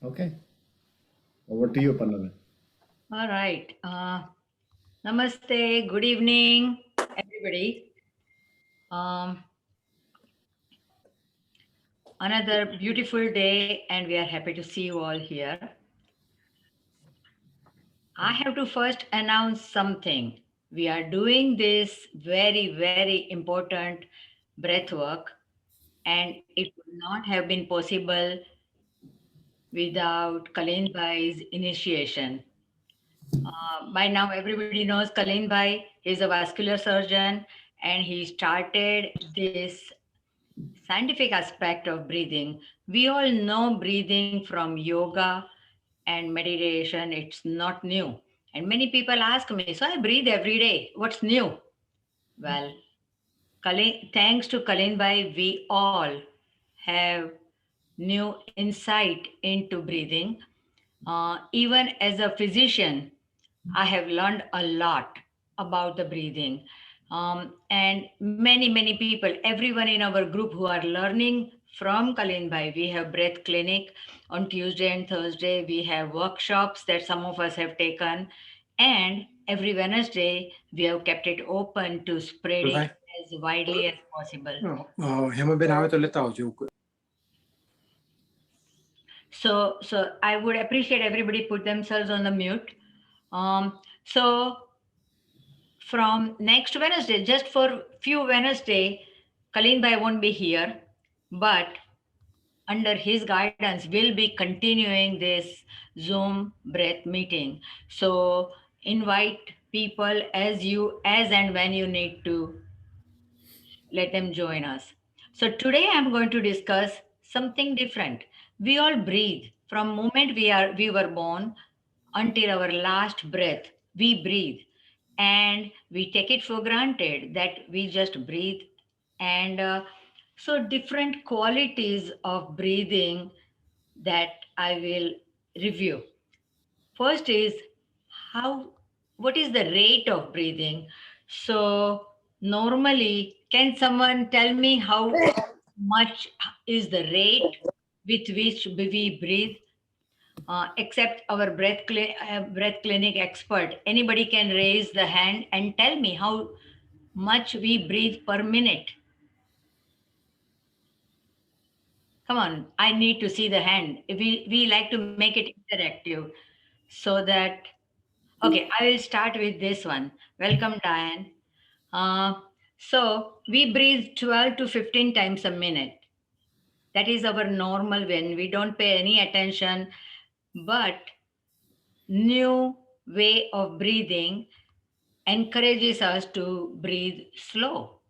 Okay, over to you, Pannava. All right. Namaste. Good evening, everybody. Um, Another beautiful day, and we are happy to see you all here. I have to first announce something. We are doing this very, very important breath work, and it would not have been possible without Kalind Bhai's initiation. By now, everybody knows Kalind Bhai. He's a vascular surgeon, and he started this scientific aspect of breathing. We all know breathing from yoga and meditation, it's not new. And many people ask me, so I breathe every day. What's new? Well, thanks to Kalin Bhai, we all have new insight into breathing. Even as a physician, I have learned a lot about the breathing. And many people, everyone in our group who are learning from Kalin Bhai. We have breath clinic on Tuesday and Thursday. We have workshops that some of us have taken. And every Wednesday, we have kept it open to spread it भाई as widely as possible. Hema Ben आवे तो लेता हो जो So I would appreciate everybody put themselves on the mute. So from next Wednesday, just for few Wednesday, Kalin Bhai won't be here, but under his guidance, we'll be continuing this Zoom breath meeting. So invite people as and when you need to let them join us. So today I'm going to discuss something different. We all breathe from moment we were born until our last breath. We breathe and we take it for granted that we just breathe. And so different qualities of breathing that I will review. First is how what is the rate of breathing? So normally, can someone tell me how much is the rate with which we breathe? Except our breath clinic expert, anybody can raise the hand and tell me how much we breathe per minute. Come on, I need to see the hand. We like to make it interactive so that. Okay, I will start with this one. Welcome, Diane. Uh, so we breathe 12 to 15 times a minute. That is our normal when we don't pay any attention. But new way of breathing encourages us to breathe slow.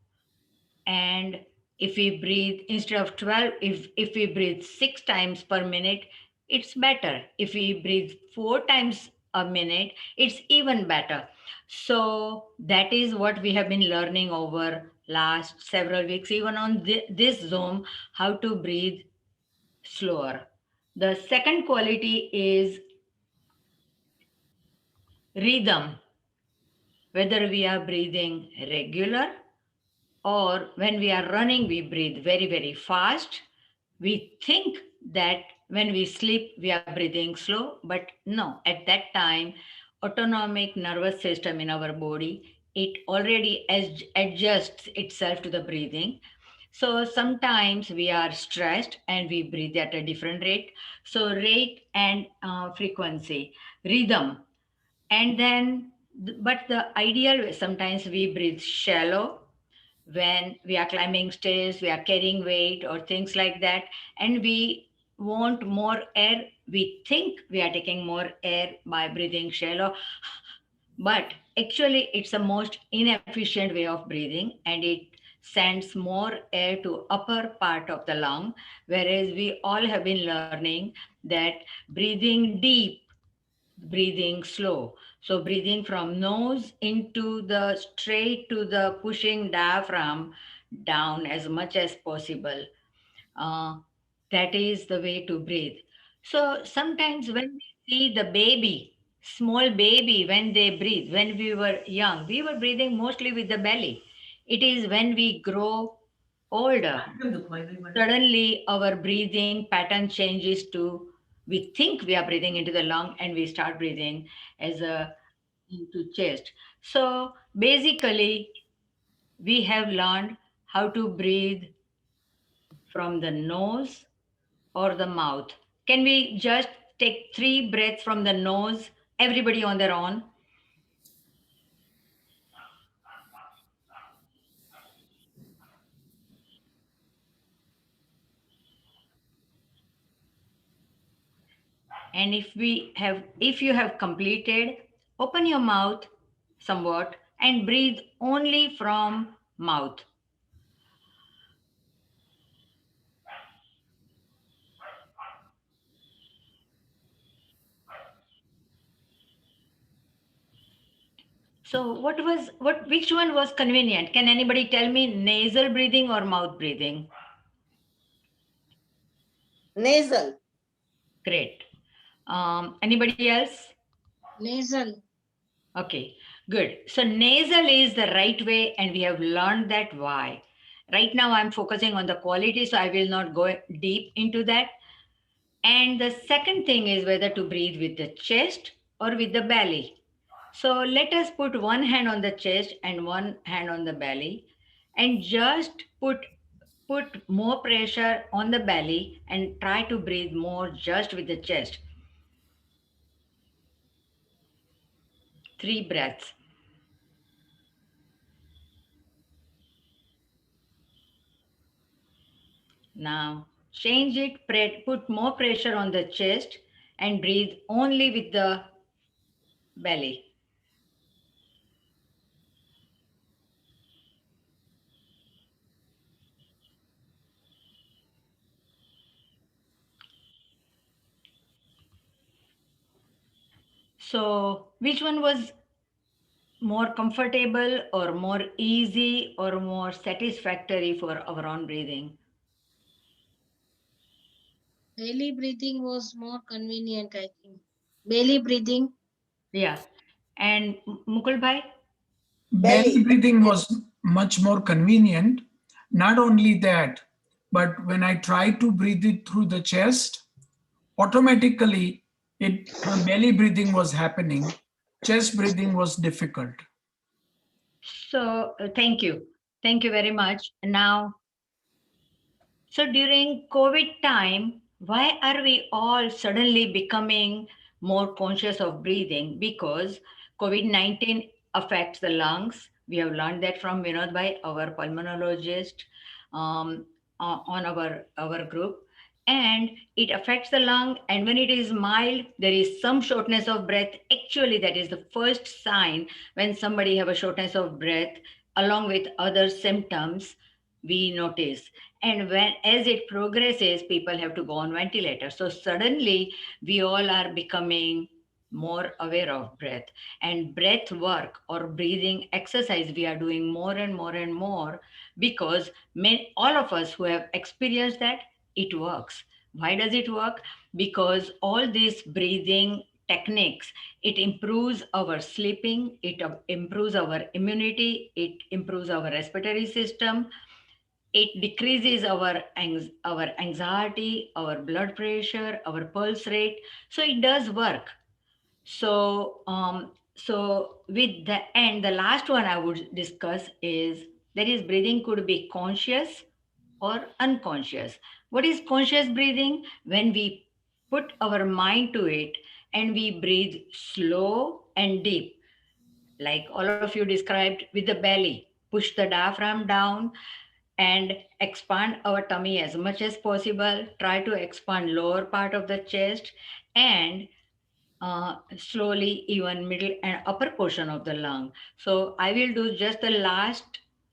And if we breathe instead of 12, if we breathe 6 times per minute, it's better. If we breathe 4 times a minute, it's even better. So that is what we have been learning over last several weeks, even on this Zoom, how to breathe slower. The second quality is rhythm, whether we are breathing regular or when we are running, we breathe very fast. We think that when we sleep, we are breathing slow, but no, at that time, autonomic nervous system in our body, it already adjusts itself to the breathing. So sometimes we are stressed and we breathe at a different rate. So rate and frequency, rhythm, and then but the ideal way, sometimes we breathe shallow when we are climbing stairs, we are carrying weight or things like that, and we want more air. We think we are taking more air by breathing shallow, but actually it's the most inefficient way of breathing, and it sends more air to upper part of the lung, whereas we all have been learning that breathing deep, breathing slow. So breathing from nose into the straight to the pushing diaphragm down as much as possible. Uh, that is the way to breathe. So sometimes when we see the baby, small baby, when they breathe, when we were young, we were breathing mostly with the belly. It is when we grow older, suddenly our breathing pattern changes to we think we are breathing into the lung and we start breathing as a into chest. So basically, we have learned how to breathe from the nose or the mouth. Can we just take 3 breaths from the nose, everybody on their own? And if you have completed, open your mouth somewhat and breathe only from mouth. So which one was convenient? Can anybody tell me, nasal breathing or mouth breathing? Nasal. Great. Anybody else? Nasal. Okay, good. So nasal is the right way, and we have learned that why. Right now, I'm focusing on the quality, so I will not go deep into that. And the second thing is whether to breathe with the chest or with the belly. So let us put one hand on the chest and one hand on the belly, and just put more pressure on the belly and try to breathe more just with the chest. 3 breaths. Now change it, put more pressure on the chest and breathe only with the belly. So, which one was more comfortable or more easy or more satisfactory for our own breathing? Belly breathing was more convenient, I think. Belly breathing. Yeah. And Mukul bhai? Belly breathing was much more convenient. Not only that, but when I tried to breathe it through the chest, automatically belly breathing was happening. Chest breathing was difficult. So, thank you. Thank you very much. Now, so during COVID time, why are we all suddenly becoming more conscious of breathing? Because COVID-19 affects the lungs. We have learned that from Vinod Bhai, our pulmonologist, on our group. And it affects the lung. And when it is mild, there is some shortness of breath. Actually, that is the first sign when somebody have a shortness of breath, along with other symptoms we notice. And when as it progresses, people have to go on ventilator. So suddenly we all are becoming more aware of breath, and breath work or breathing exercise we are doing more and more and more, because all of us who have experienced that, it works. Why does it work? Because all these breathing techniques, it improves our sleeping, it improves our immunity, it improves our respiratory system, it decreases our anxiety, our blood pressure, our pulse rate. So it does work. So with the and the last one I would discuss is, that is, breathing could be conscious or unconscious. What is conscious breathing? When we put our mind to it and we breathe slow and deep, like all of you described with the belly, push the diaphragm down and expand our tummy as much as possible. Try to expand lower part of the chest, and slowly even middle and upper portion of the lung. So I will do just the last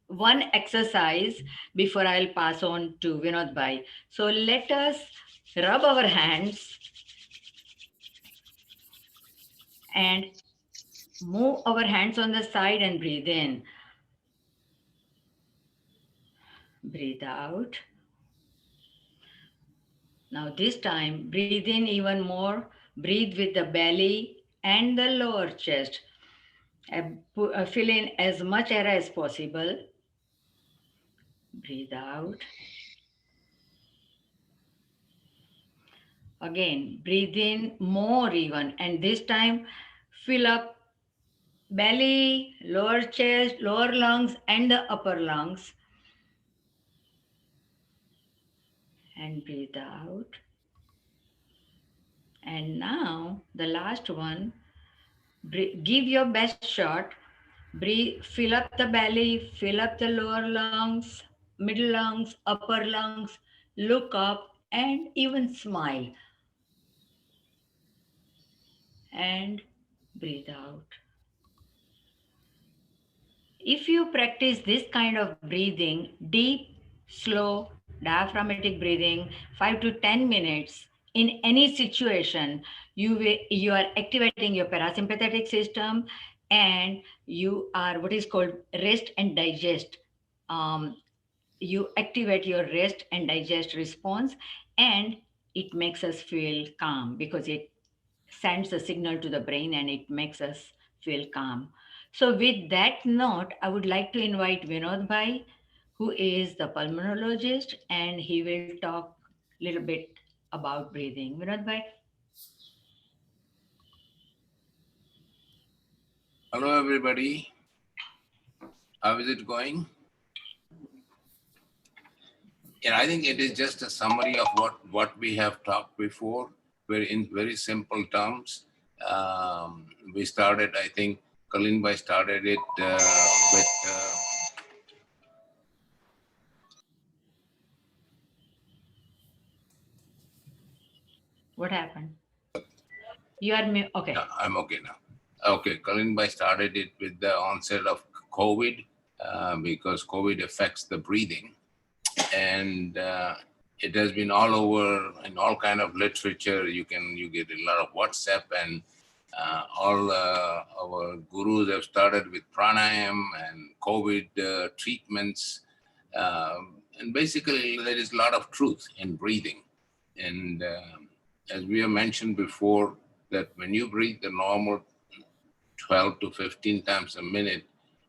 one exercise before I'll pass on to Vinod Bhai. So let us rub our hands and move our hands on the side and breathe in. Breathe out. Now, this time, breathe in even more. Breathe with the belly and the lower chest. Fill in as much air as possible. Breathe out. Again, breathe in more even, and this time fill up belly, lower chest, lower lungs, and the upper lungs. And breathe out. And now the last one, give your best shot. Breathe, fill up the belly, fill up the lower lungs, middle lungs, upper lungs, look up and even smile. And breathe out. If you practice this kind of breathing, deep, slow, diaphragmatic breathing, 5 to 10 minutes in any situation, you are activating your parasympathetic system, and you are what is called rest and digest. Um, you activate your rest and digest response, and it makes us feel calm because it sends a signal to the brain and it makes us feel calm. So, with that note, I would like to invite Vinod Bhai, who is the pulmonologist, and he will talk a little bit about breathing. Vinod Bhai. Hello, everybody. How is it going? Yeah, I think it is just a summary of what we have talked before, very in very simple terms. We started, I think, Kalind Bhai started it with. What happened? You are okay. No, I'm okay now. Okay, Kalind Bhai started it with the onset of COVID because COVID affects the breathing. And it has been all over in all kind of literature. You get a lot of WhatsApp, and all our gurus have started with pranayam and COVID treatments. And basically, there is a lot of truth in breathing. And as we have mentioned before, that when you breathe the normal 12 to 15 times a minute,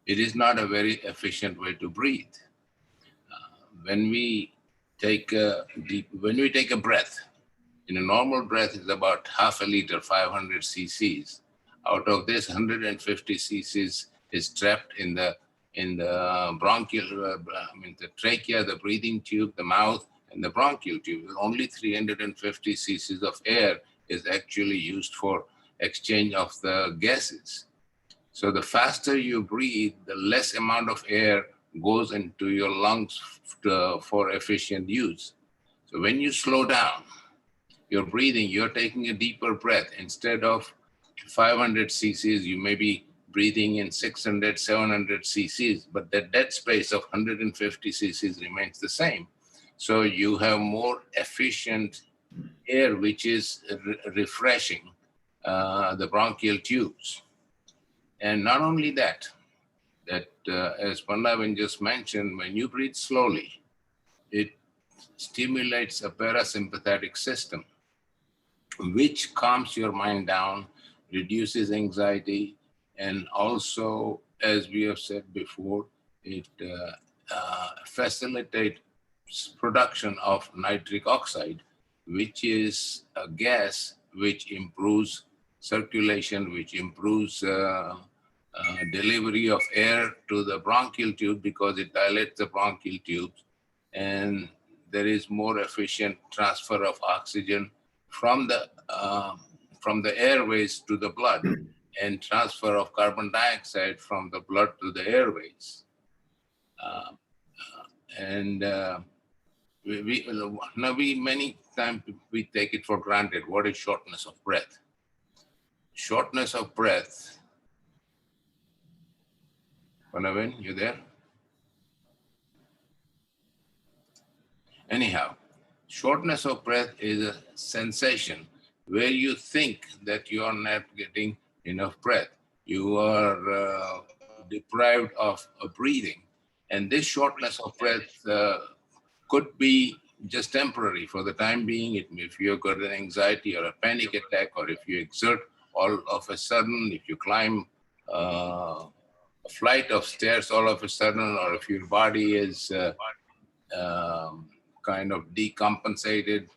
it is not a very efficient way to breathe. When we take a breath, in a normal breath is about half a liter, 500 cc's. Out of this, 150 cc's is trapped in the bronchial, the trachea, the breathing tube, the mouth, and the bronchial tube. Only 350 cc's of air is actually used for exchange of the gases. So the faster you breathe, the less amount of air goes into your lungs for efficient use. So when you slow down your breathing, you're taking a deeper breath. Instead of 500 cc's, you may be breathing in 600, 700 cc's, but the dead space of 150 cc's remains the same. So you have more efficient air, which is refreshing the bronchial tubes. And not only that, as Pandavin just mentioned, when you breathe slowly, it stimulates a parasympathetic system, which calms your mind down, reduces anxiety, and also, as we have said before, it facilitates production of nitric oxide, which is a gas which improves circulation, which improves delivery of air to the bronchial tube because it dilates the bronchial tubes, and there is more efficient transfer of oxygen from the airways to the blood, and transfer of carbon dioxide from the blood to the airways. We many times we take it for granted. What is shortness of breath? Shortness of breath. Panavin, you there? Anyhow, shortness of breath is a sensation where you think that you are not getting enough breath. You are deprived of breathing. And this shortness of breath could be just temporary for the time being. If you've got an anxiety or a panic attack, or if you exert all of a sudden, if you climb a flight of stairs all of a sudden, or if your body is kind of decompensated,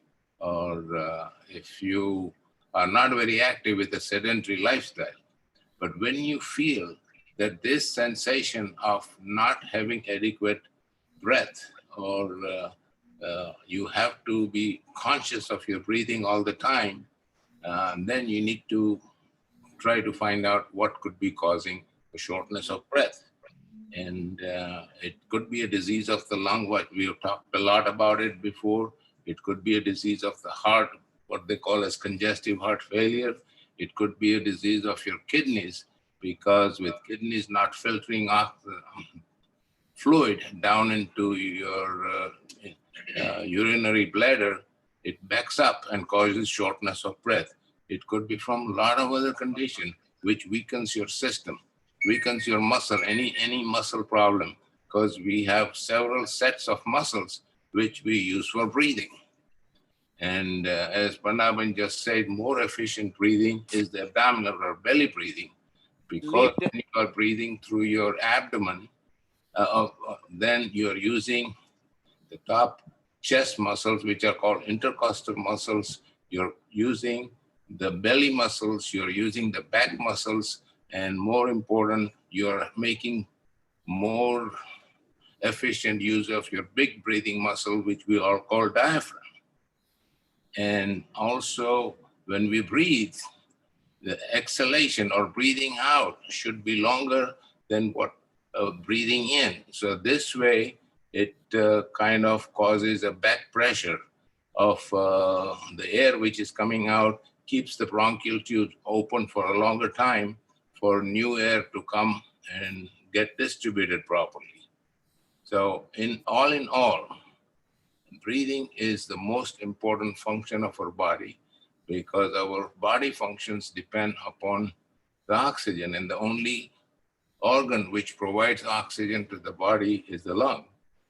or if you are not very active with a sedentary lifestyle. But when you feel that this sensation of not having adequate breath, or you have to be conscious of your breathing all the time, then you need to try to find out what could be causing a shortness of breath. And it could be a disease of the lung, what we have talked a lot about it before. It could be a disease of the heart, what they call as congestive heart failure. It could be a disease of your kidneys, because with kidneys not filtering off the fluid down into your urinary bladder, it backs up and causes shortness of breath. It could be from a lot of other conditions which weakens your system, weakens your muscle, any muscle problem, because we have several sets of muscles which we use for breathing. And as Panaban just said, more efficient breathing is the abdominal or belly breathing, because when you are breathing through your abdomen, then you're using the top chest muscles, which are called intercostal muscles. You're using the belly muscles, you're using the back muscles, and more important, you're making more efficient use of your big breathing muscle, which we all call diaphragm. And also, when we breathe, the exhalation or breathing out should be longer than what breathing in. So this way, it kind of causes a back pressure of the air which is coming out, keeps the bronchial tubes open for a longer time for new air to come and get distributed properly. So in all, breathing is the most important function of our body, because our body functions depend upon the oxygen, and the only organ which provides oxygen to the body is the lung.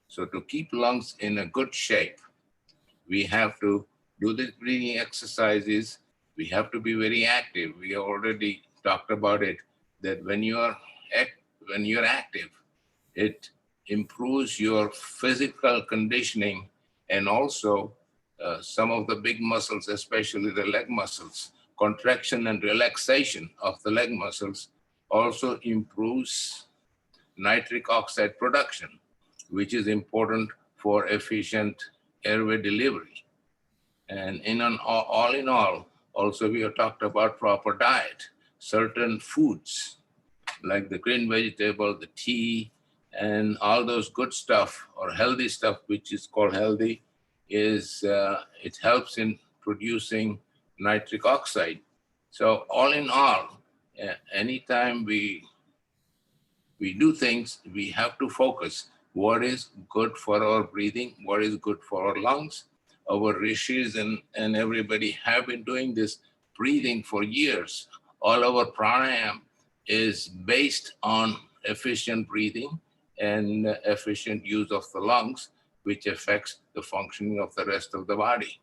So to keep lungs in a good shape, we have to do the breathing exercises. We have to be very active. We have already talked about it, that when you're active, it improves your physical conditioning, and also some of the big muscles, especially the leg muscles, contraction and relaxation of the leg muscles also improves nitric oxide production, which is important for efficient airway delivery. And all in all, also we have talked about proper diet. Certain foods like the green vegetable, the tea, and all those good stuff or healthy stuff, which is called healthy, is it helps in producing nitric oxide. So all in all, anytime we do things, we have to focus what is good for our breathing, what is good for our lungs. Our rishis and everybody have been doing this breathing for years. All our pranayam is based on efficient breathing and efficient use of the lungs, which affects the functioning of the rest of the body.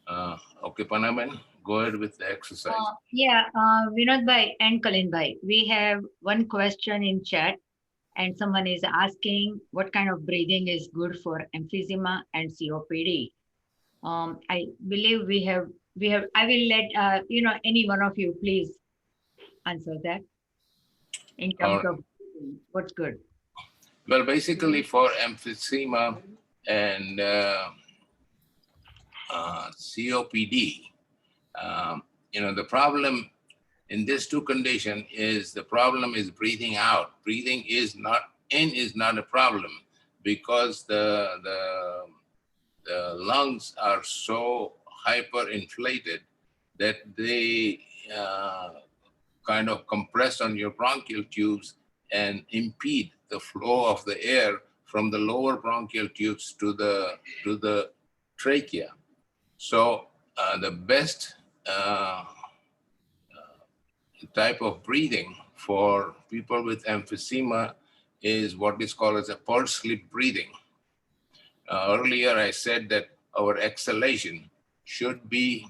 Okay, Panaman, go ahead with the exercise. Vinod Bhai and Kalind Bhai, we have one question in chat, and someone is asking what kind of breathing is good for emphysema and COPD. I believe we have. I will let any one of you please answer that in terms of what's good. Well, basically for emphysema and COPD, the problem in these two conditions is the problem is breathing out. Breathing is not a problem, because the lungs are so hyperinflated that they kind of compress on your bronchial tubes and impede the flow of the air from the lower bronchial tubes to the trachea. So the best type of breathing for people with emphysema is what is called as a pulse sleep breathing. Earlier I said that our exhalation should be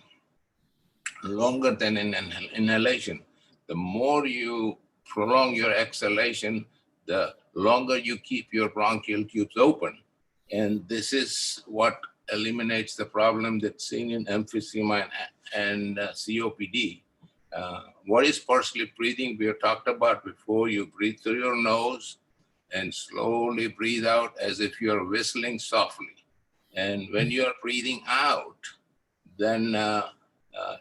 longer than inhalation. The more you prolong your exhalation, the longer you keep your bronchial tubes open. And this is what eliminates the problem that's seen in emphysema and COPD. What is pursed lip breathing? We have talked about before. You breathe through your nose and slowly breathe out as if you're whistling softly. And when you're breathing out, then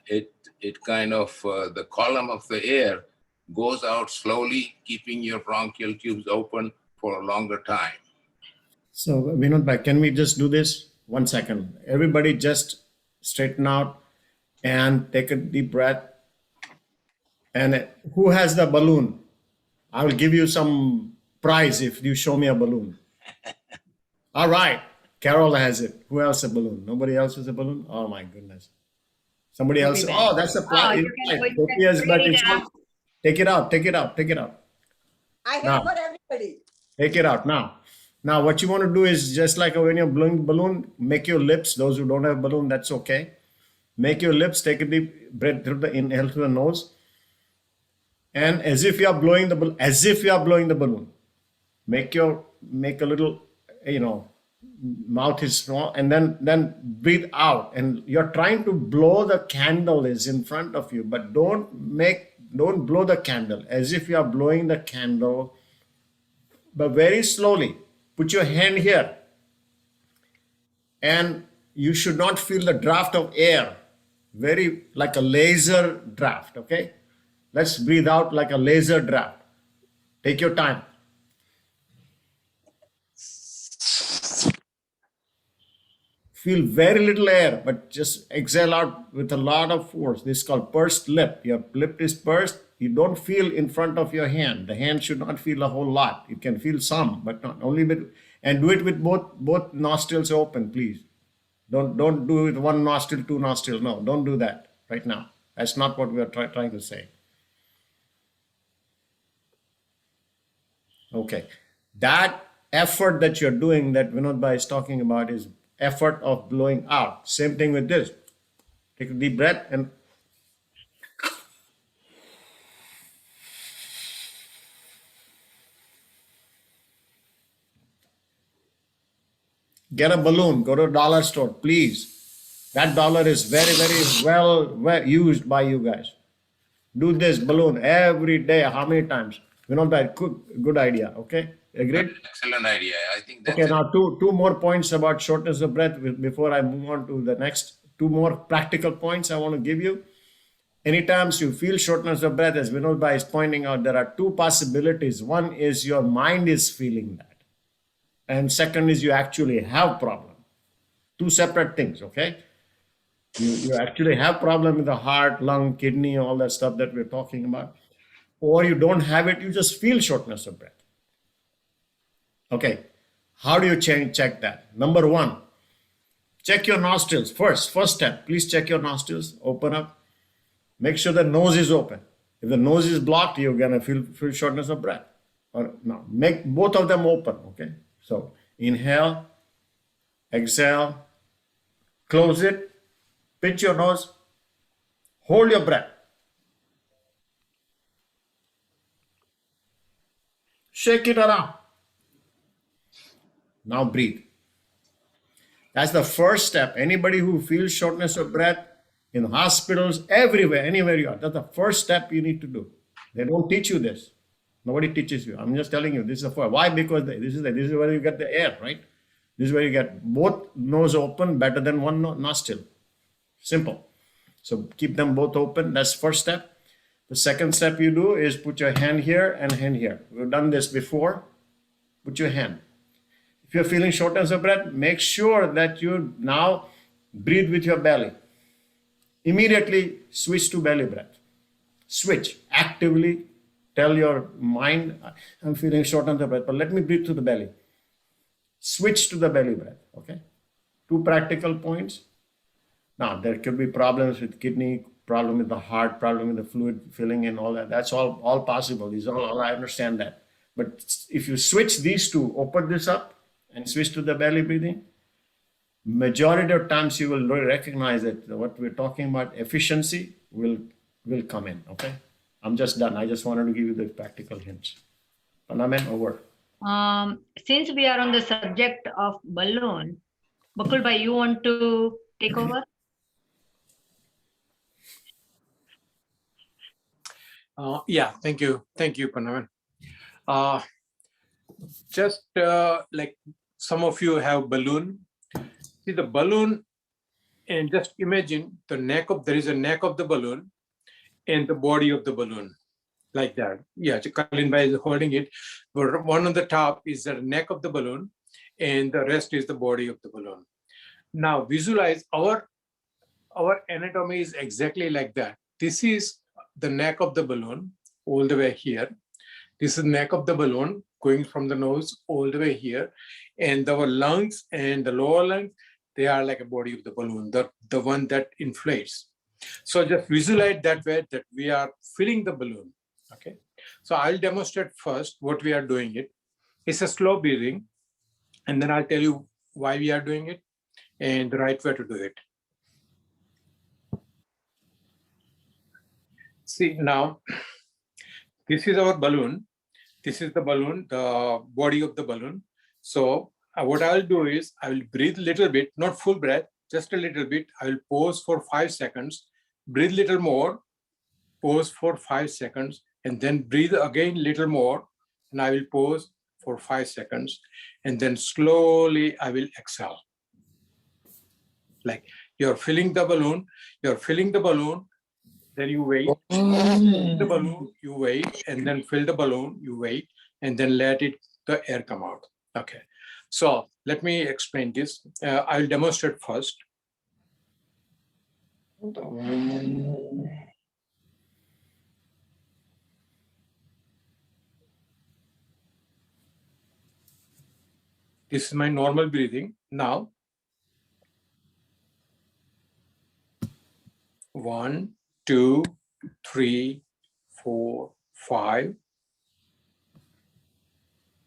it kind of, the column of the air goes out slowly, keeping your bronchial tubes open for a longer time. So, Vinod bhai, can we just do this? 1 second. Everybody just straighten out and take a deep breath. And who has the balloon? I will give you some prize if you show me a balloon. All right. Carol has it. Who else has a balloon? Nobody else has a balloon? Oh my goodness. Somebody else. Maybe Oh, that's a prize. you can But bring it it's up. not. Take it out. Take it out. Take it out. I have Now. for everybody. Take it out now. Now, what you want to do is just like when you're blowing the balloon, make your lips. Those who don't have a balloon, that's okay. Make your lips. Take a deep breath through the inhale through the nose, and as if you are blowing the balloon. As if you are blowing the balloon. Make a little, mouth is small, and then breathe out. And you're trying to blow the candle is in front of you, but don't blow the candle as if you are blowing the candle, but very slowly. Put your hand here, and you should not feel the draft of air, very like a laser draft. Okay, let's breathe out like a laser draft. Take your time. Feel very little air, but just exhale out with a lot of force. This is called pursed lip. Your lip is pursed. You don't feel in front of your hand. The hand should not feel a whole lot. You can feel some, but not only with, and do it with both nostrils open, please. Don't do it with one nostril, two nostrils. No, don't do that right now. That's not what we are trying to say. Okay. That effort that you're doing, that Vinod Bhai is talking about, is effort of blowing out. Same thing with this. Take a deep breath and get a balloon. Go to a dollar store, please. That dollar is very, very well used by you guys. Do this balloon every day. How many times? Vinod Bhai, good idea. Okay, agreed? Excellent idea. I think that's Okay, now two more points about shortness of breath before I move on to the next. Two more practical points I want to give you. Anytime you feel shortness of breath, as Vinod Bhai is pointing out, there are two possibilities. One is your mind is feeling that. And second is you actually have problem. Two separate things, okay? You actually have problem with the heart, lung, kidney, all that stuff that we're talking about. Or you don't have it, you just feel shortness of breath. Okay, how do you check that? Number one, check your nostrils. First step, please check your nostrils, open up. Make sure the nose is open. If the nose is blocked, you're gonna feel shortness of breath. Or no, make both of them open, okay? So inhale, exhale, close it, pinch your nose, hold your breath. Shake it around. Now breathe. That's the first step. Anybody who feels shortness of breath in hospitals, everywhere, anywhere you are, that's the first step you need to do. They don't teach you this. Nobody teaches you. I'm just telling you, this is the first. Why? Because this is where you get the air, right? This is where you get both nose open, better than one nostril. Simple. So keep them both open. That's first step. The second step you do is put your hand here and hand here. We've done this before. Put your hand. If you're feeling shortness of breath, make sure that you now breathe with your belly. Immediately switch to belly breath. Switch. Actively tell your mind, I'm feeling shortness of breath, but let me breathe through the belly. Switch to the belly breath, okay? Two practical points. Now, there could be problems with kidney, problem with the heart, problem with the fluid filling and all that. That's all possible. These all I understand that. But if you switch these two, open this up and switch to the belly breathing, majority of times you will recognize that what we're talking about, efficiency, will come in, okay? I'm just done. I just wanted to give you the practical hints. Panamen, over. Since we are on the subject of balloon, Bakul bhai, you want to take over? Yeah, thank you, Panavan. Just like some of you have balloon. See the balloon, and just imagine the neck of, there is a neck of the balloon and the body of the balloon, like that. Yeah, Kalind bhai is holding it. But one on the top is the neck of the balloon, and the rest is the body of the balloon. Now visualize our anatomy is exactly like that. This is the neck of the balloon all the way here. This is the neck of the balloon going from the nose all the way here. And our lungs and the lower lungs, they are like a body of the balloon, the one that inflates. So just visualize that way, that we are filling the balloon. Okay. So I'll demonstrate first what we are doing it. It's a slow breathing, and then I'll tell you why we are doing it and the right way to do it. See now, this is our balloon. This is the balloon, the body of the balloon. So what I'll do is I will breathe a little bit, not full breath, just a little bit. I will pause for 5 seconds, breathe a little more, pause for 5 seconds, and then breathe again a little more. And I will pause for 5 seconds, and then slowly I will exhale. Like you're filling the balloon, then you wait, the balloon, you wait, and then fill the balloon, you wait, and then let the air come out. Okay, so let me explain this. I'll demonstrate first. This is my normal breathing. Now, 1, 2, 3, 4, 5.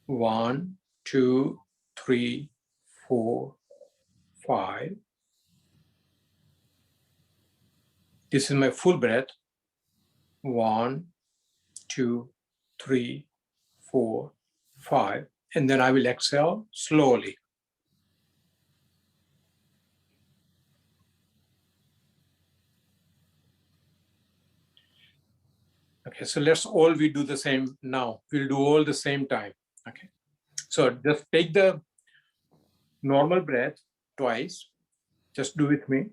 1, 2, 3, 4, 5. This is my full breath. 1, 2, 3, 4, 5. And then I will exhale slowly. Okay, so let's all we do the same now. We'll do all the same time. Okay, so just take the normal breath twice. Just do with me.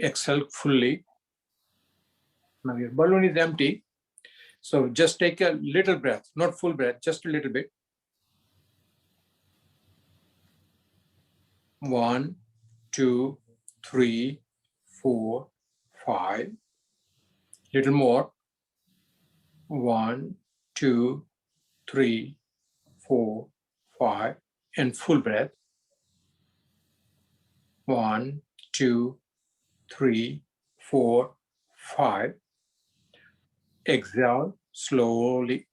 Exhale fully. Now your balloon is empty. So just take a little breath, not full breath, just a little bit. 1, 2, 3, 4, 5. Little more. 1, 2, 3, 4, 5. And full breath. 1, 2, 3, 4, 5. Exhale slowly.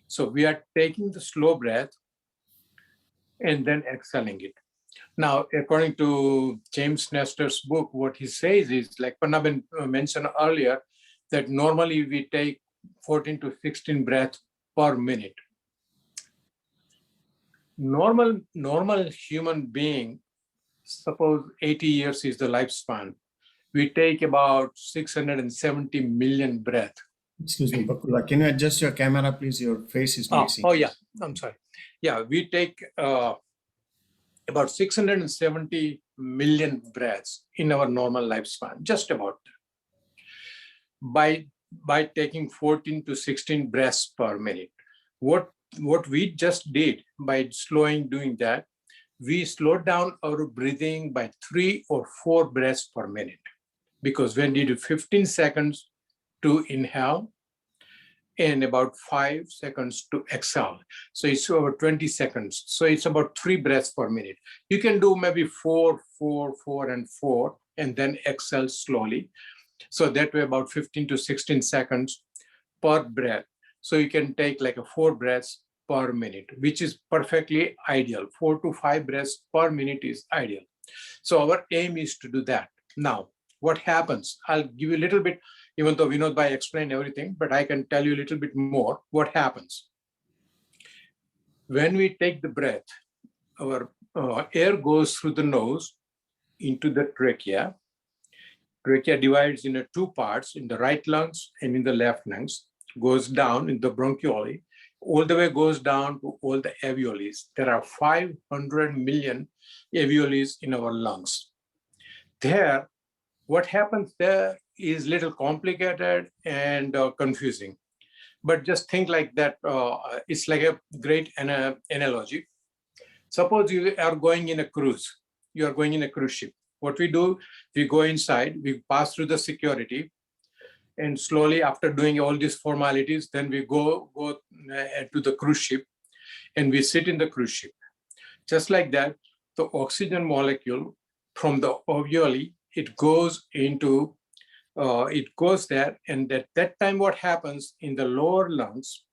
So we are taking the slow breath and then exhaling it. Now, according to James Nestor's book, what he says is, like Panaban mentioned earlier, that normally we take 14 to 16 breaths per minute. Normal human being, suppose 80 years is the lifespan, we take about 670 million breaths. Excuse me, Bakula, can you adjust your camera, please? Your face is mixing. Oh yeah, I'm sorry. Yeah, we take about 670 million breaths in our normal lifespan, just about. By taking 14 to 16 breaths per minute. What we just did by doing that, we slowed down our breathing by 3 or 4 breaths per minute. Because when you do 15 seconds to inhale and about 5 seconds to exhale, so it's over 20 seconds. So it's about 3 breaths per minute. You can do maybe 4, 4, 4, and 4, and then exhale slowly. So that way about 15 to 16 seconds per breath. So you can take like a 4 breaths per minute, which is perfectly ideal. 4 to 5 breaths per minute is ideal. So our aim is to do that. Now, what happens? I'll give you a little bit, even though Vinod Bhai explained everything, but I can tell you a little bit more what happens. When we take the breath, our air goes through the nose into the trachea. Trachea divides into 2 parts, in the right lungs and in the left lungs, goes down in the bronchioli, all the way goes down to all the alveoli. There are 500 million alveoli in our lungs. There, what happens there is little complicated and confusing. But just think like that, it's like a great analogy. Suppose you are going in a cruise, you are going in a cruise ship. What we do, we go inside, we pass through the security, and slowly after doing all these formalities, then we go to the cruise ship and we sit in the cruise ship. Just like that, the oxygen molecule from the alveoli, it goes into, it goes there, and at that time what happens in the lower lungs,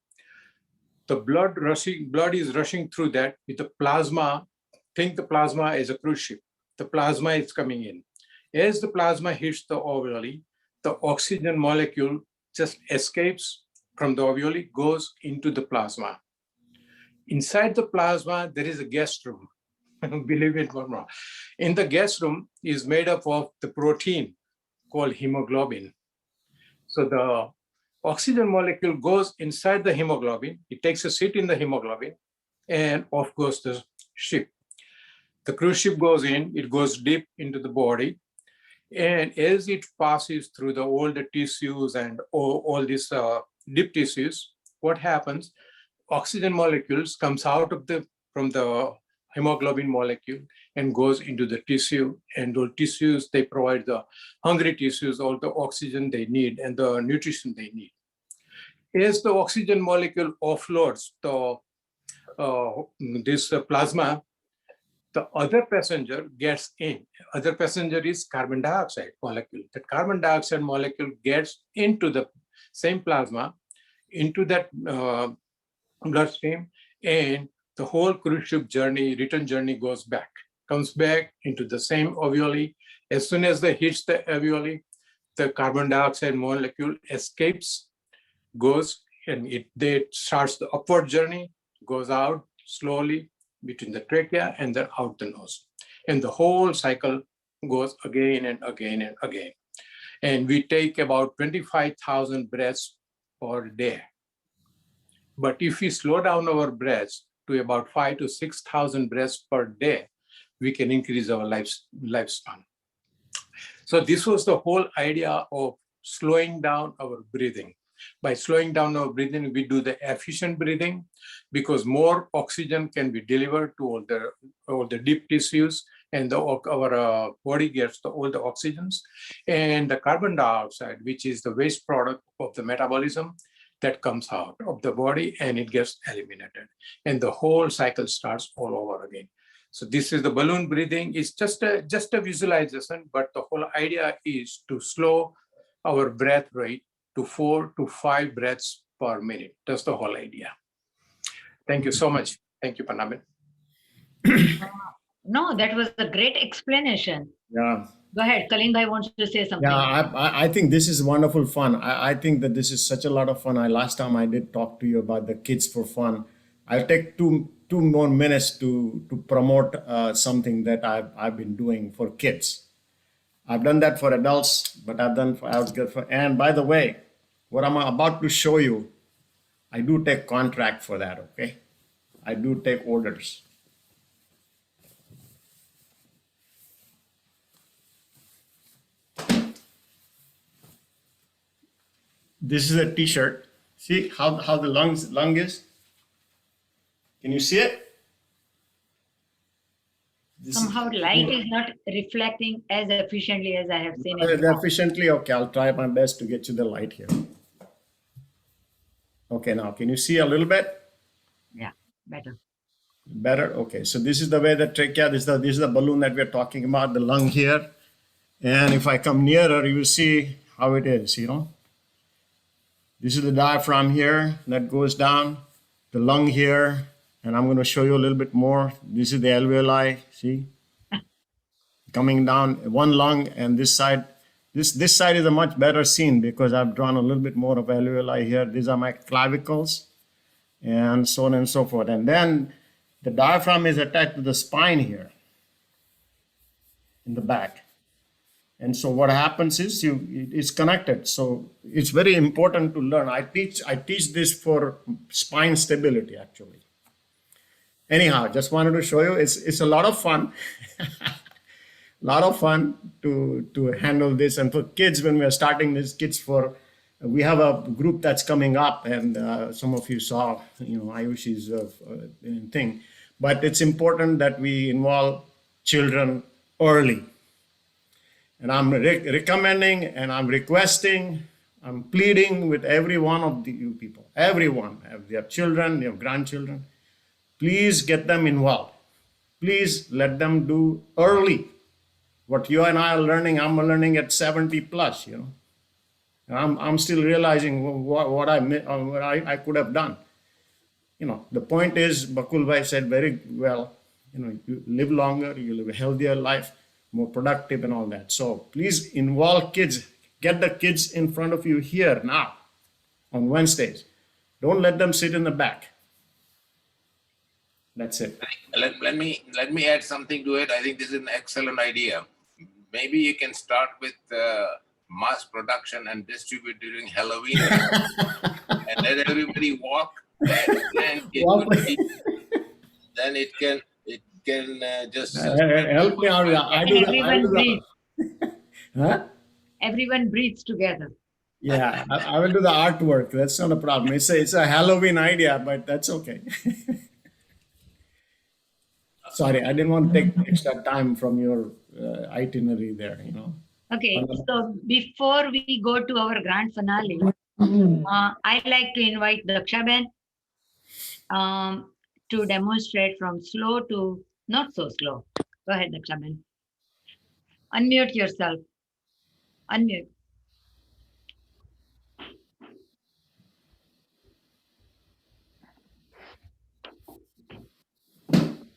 the blood is rushing through that with the plasma. Think the plasma as a cruise ship. The plasma is coming in. As the plasma hits the alveoli, the oxygen molecule just escapes from the alveoli, goes into the plasma. Inside the plasma, there is a gas room. Believe it or not. In the gas room is made up of the protein called hemoglobin. So the oxygen molecule goes inside the hemoglobin. It takes a seat in the hemoglobin, and off goes the ship. The cruise ship goes in, it goes deep into the body. And as it passes through all the tissues and all these deep tissues, what happens? Oxygen molecules comes out of from the hemoglobin molecule and goes into the tissue. And those tissues, they provide the hungry tissues all the oxygen they need and the nutrition they need. As the oxygen molecule offloads this plasma, the other passenger gets in. Other passenger is carbon dioxide molecule. That carbon dioxide molecule gets into the same plasma, into that bloodstream, and the whole cruise ship journey, return journey goes back, comes back into the same alveoli. As soon as they hits the alveoli, the carbon dioxide molecule escapes, goes, and it starts the upward journey, goes out slowly between the trachea and then out the nose. And the whole cycle goes again and again and again. And we take about 25,000 breaths per day. But if we slow down our breaths to about 5,000 to 6,000 breaths per day, we can increase our lifespan. So this was the whole idea of slowing down our breathing. By slowing down our breathing, we do the efficient breathing because more oxygen can be delivered to all the deep tissues, and our body gets all the oxygens. And the carbon dioxide, which is the waste product of the metabolism, that comes out of the body and it gets eliminated. And the whole cycle starts all over again. So this is the balloon breathing. It's just a visualization, but the whole idea is to slow our breath rate to 4 to 5 breaths per minute. That's the whole idea. Thank you so much. Thank you, Panamin. No, that was a great explanation. Yeah. Go ahead. Kalind bhai wants to say something. Yeah, I think this is wonderful fun. I think that this is such a lot of fun. Last time I did talk to you about the kids for fun. I'll take two more minutes to promote something that I've been doing for kids. I've done that for adults, but I've done for and by the way, what I'm about to show you, I do take contract for that, okay? I do take orders. This is a t-shirt. See how the lung is? Can you see it? Somehow light is not reflecting as efficiently as I have seen it. Efficiently, okay, I'll try my best to get you the light here. Okay, now can you see a little bit? Yeah, better. Better, okay. So this is the way the trachea, this is the balloon that we're talking about, the lung here. And if I come nearer, you will see how it is, you know. This is the diaphragm here that goes down, the lung here, and I'm going to show you a little bit more. This is the alveoli, see? Coming down one lung, and this side, this side is a much better scene because I've drawn a little bit more of alveoli here. These are my clavicles, and so on and so forth. And then the diaphragm is attached to the spine here in the back. And so what happens is it's connected. So it's very important to learn. I teach this for spine stability actually. Anyhow, just wanted to show you it's a lot of fun. Lot of fun to handle this. And for kids, when we're starting this, we have a group that's coming up, and some of you saw, you know, Ayushi's thing. But it's important that we involve children early. And I'm recommending, and I'm requesting, I'm pleading with every one of you people, everyone. If you have children, you have grandchildren, please get them involved. Please let them do early. What you and I are learning, I'm learning at 70 plus, you know. And I'm still realizing what I could have done. You know, the point is, Bakul Bhai said very well, you know, you live longer, you live a healthier life, more productive and all that. So please involve kids. Get the kids in front of you here now on Wednesdays. Don't let them sit in the back. That's it. Let me add something to it. I think this is an excellent idea. Maybe you can start with mass production and distribute during Halloween and let everybody walk. And then it can just help me out. Everyone breathes. Huh? Everyone breathes together. Yeah, I will do the artwork. That's not a problem. It's a Halloween idea, but that's okay. Sorry, I didn't want to take extra time from your itinerary there, you know. Okay, so before we go to our grand finale, I'd like to invite Dakshaben to demonstrate from slow to not so slow. Go ahead, Dakshaben. Unmute yourself. Unmute.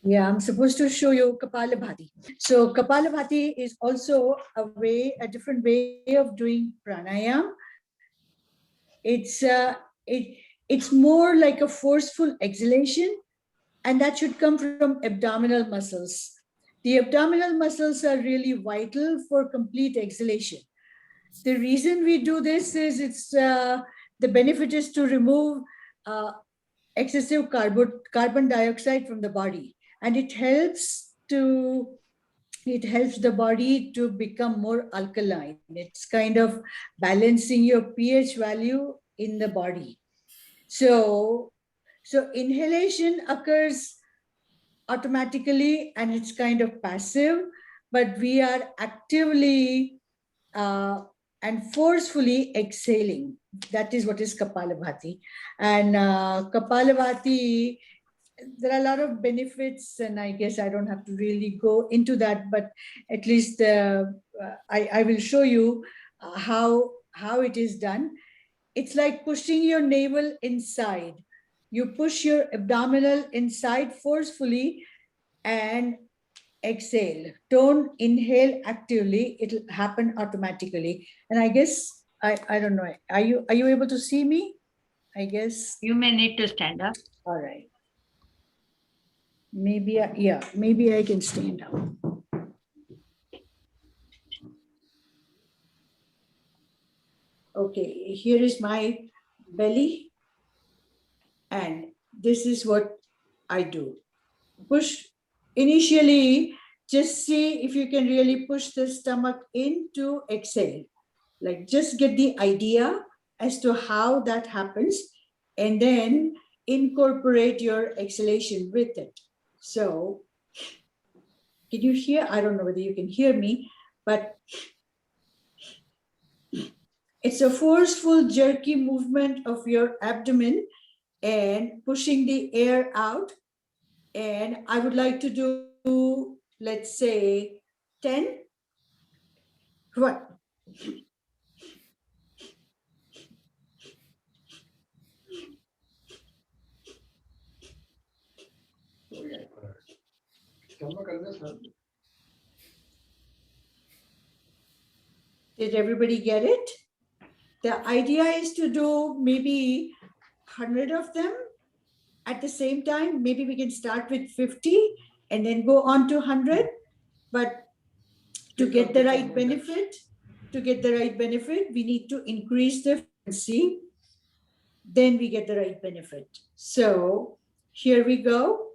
Yeah, I'm supposed to show you kapala bhati. So kapala bhati is also a different way of doing pranayam. It's more like a forceful exhalation, and that should come from abdominal muscles. The abdominal muscles are really vital for complete exhalation. The reason we do this is the benefit is to remove excessive carbon dioxide from the body, and it helps the body to become more alkaline. It's kind of balancing your pH value in the body. So inhalation occurs automatically and it's kind of passive, but we are actively and forcefully exhaling. That is what is Kapalabhati. And Kapalabhati, there are a lot of benefits, and I guess I don't have to really go into that, but at least I will show you how it is done. It's like pushing your navel inside. You push your abdominal inside forcefully and exhale. Don't inhale actively. It'll happen automatically. And I guess, I don't know. Are you able to see me? I guess. You may need to stand up. All right. Maybe I can stand up. Okay, here is my belly. And this is what I do. Push. Initially, just see if you can really push the stomach in to exhale. Like just get the idea as to how that happens, and then incorporate your exhalation with it. So, can you hear? I don't know whether you can hear me, but it's a forceful, jerky movement of your abdomen and pushing the air out. And I would like to do, let's say, 10. What? Did everybody get it? The idea is to do maybe 100 of them at the same time. Maybe we can start with 50 and then go on to 100. But to get the right benefit, we need to increase the frequency. Then we get the right benefit. So here we go.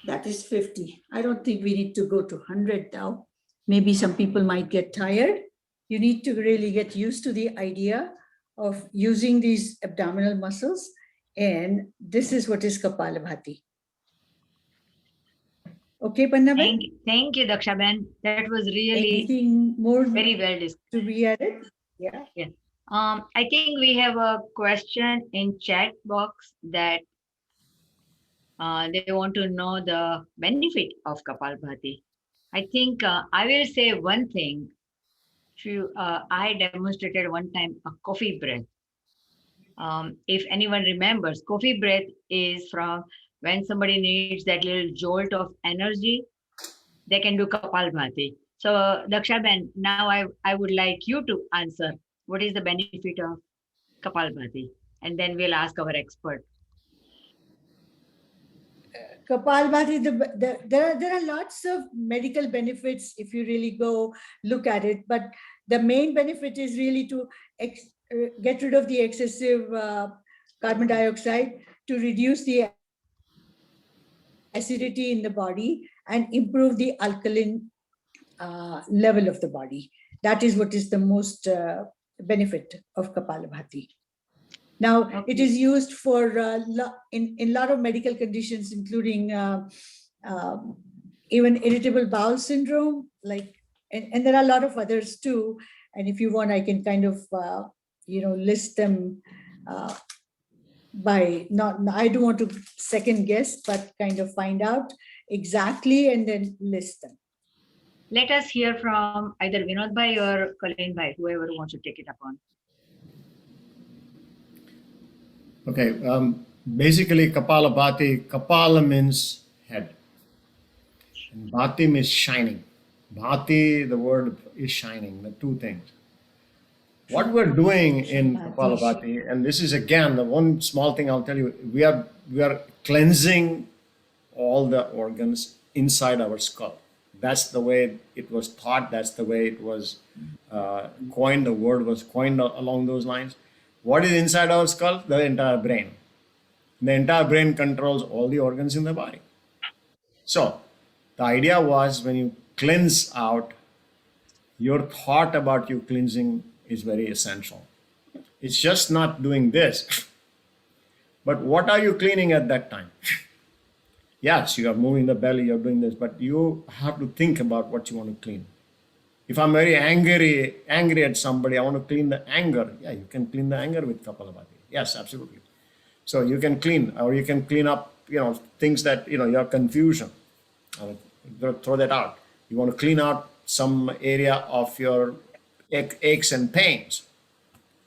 That is 50. I don't think we need to go to 100 now. Maybe some people might get tired. You need to really get used to the idea of using these abdominal muscles. And this is what is Kapalabhati. Okay, Pannaben? Thank you, Dakshaben. That was really Anything more very well discussed. to be added? Yeah. I think we have a question in chat box that they want to know the benefit of Kapalbhati. I think I will say one thing. I demonstrated one time a coffee breath. If anyone remembers, coffee breath is from when somebody needs that little jolt of energy, they can do Kapalbhati. So Dakshaben, now I would like you to answer what is the benefit of Kapalbhati, and then we'll ask our expert. Kapalbhati, there are lots of medical benefits if you really go look at it, but the main benefit is really to get rid of the excessive carbon dioxide, to reduce the acidity in the body and improve the alkaline level of the body. That is what is the most benefit of Kapalabhati. Now, it is used for in a lot of medical conditions, including even irritable bowel syndrome, and there are a lot of others too. And if you want, I can kind of list them by I don't want to second guess, but kind of find out exactly and then list them. Let us hear from either Vinod Bhai or Kalind Bhai, whoever wants to take it upon. Okay, basically Kapalabhati, Kapala means head. And Bhati means shining. Bhati, the word is shining, the two things. What we're doing in Kapalabhati, and this is again the one small thing I'll tell you, we are cleansing all the organs inside our skull. That's the way it was taught. That's the way it was coined. The word was coined along those lines. What is inside our skull? The entire brain. The entire brain controls all the organs in the body. So the idea was when you cleanse out, your thought about you cleansing is very essential. It's just not doing this. But what are you cleaning at that time? Yes, you are moving the belly, you're doing this, but you have to think about what you want to clean. If I'm very angry at somebody, I want to clean the anger. Yeah, you can clean the anger with Kapalabhati. Yes, absolutely. So you can clean, or you can clean up, things that, your confusion. Throw that out. You want to clean out some area of your aches and pains.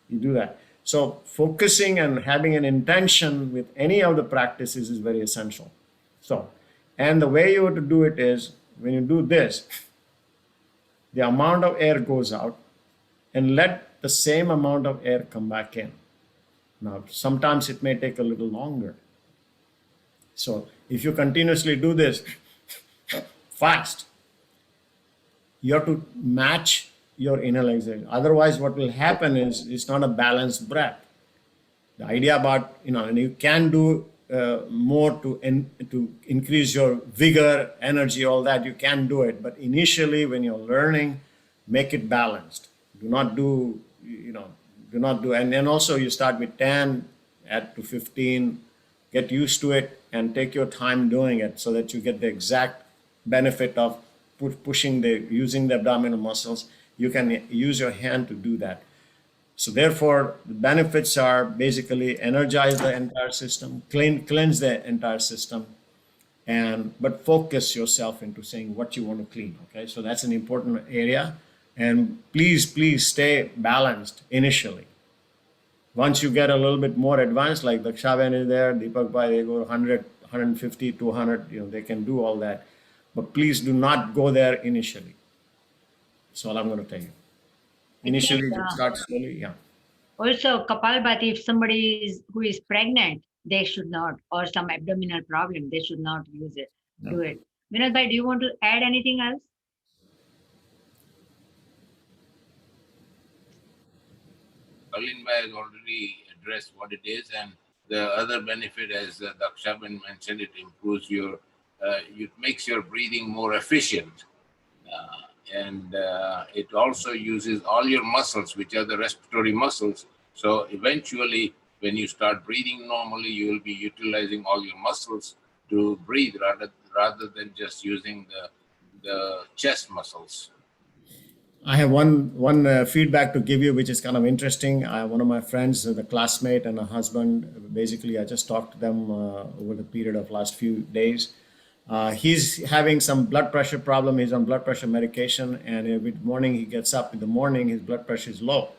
You do that. So focusing and having an intention with any of the practices is very essential. So, and the way you have to do it is when you do this, the amount of air goes out and let the same amount of air come back in. Now, sometimes it may take a little longer. So if you continuously do this fast, you have to match your inhalation. Otherwise, what will happen is it's not a balanced breath. The idea about, and you can do more to increase your vigor, energy, all that, you can do it. But initially, when you're learning, make it balanced. Do not do, and then also you start with 10, add to 15, get used to it, and take your time doing it so that you get the exact benefit of using the abdominal muscles. You can use your hand to do that. So therefore, the benefits are basically energize the entire system, cleanse the entire system, but focus yourself into saying what you want to clean. Okay, so that's an important area, and please stay balanced initially. Once you get a little bit more advanced, like the Shaban is there, Deepak Bhai, they go 100, 150, 200, they can do all that. But please do not go there initially. That's all I'm going to tell you. I think, Initially, start slowly, yeah. also, kapal bhati, if somebody who is pregnant, they should not, or some abdominal problem, they should not use it, do it. Vinod bhai, do you want to add anything else? Kalind has already addressed what it is, and the other benefit, as Dakshaban mentioned, it improves it makes your breathing more efficient. And it also uses all your muscles, which are the respiratory muscles. So eventually, when you start breathing normally, you will be utilizing all your muscles to breathe rather than just using the chest muscles. I have one feedback to give you, which is kind of interesting. One of my friends, the classmate and a husband, basically, I just talked to them over the period of last few days. He's having some blood pressure problem. He's on blood pressure medication, and every morning he gets up in the morning, his blood pressure is low.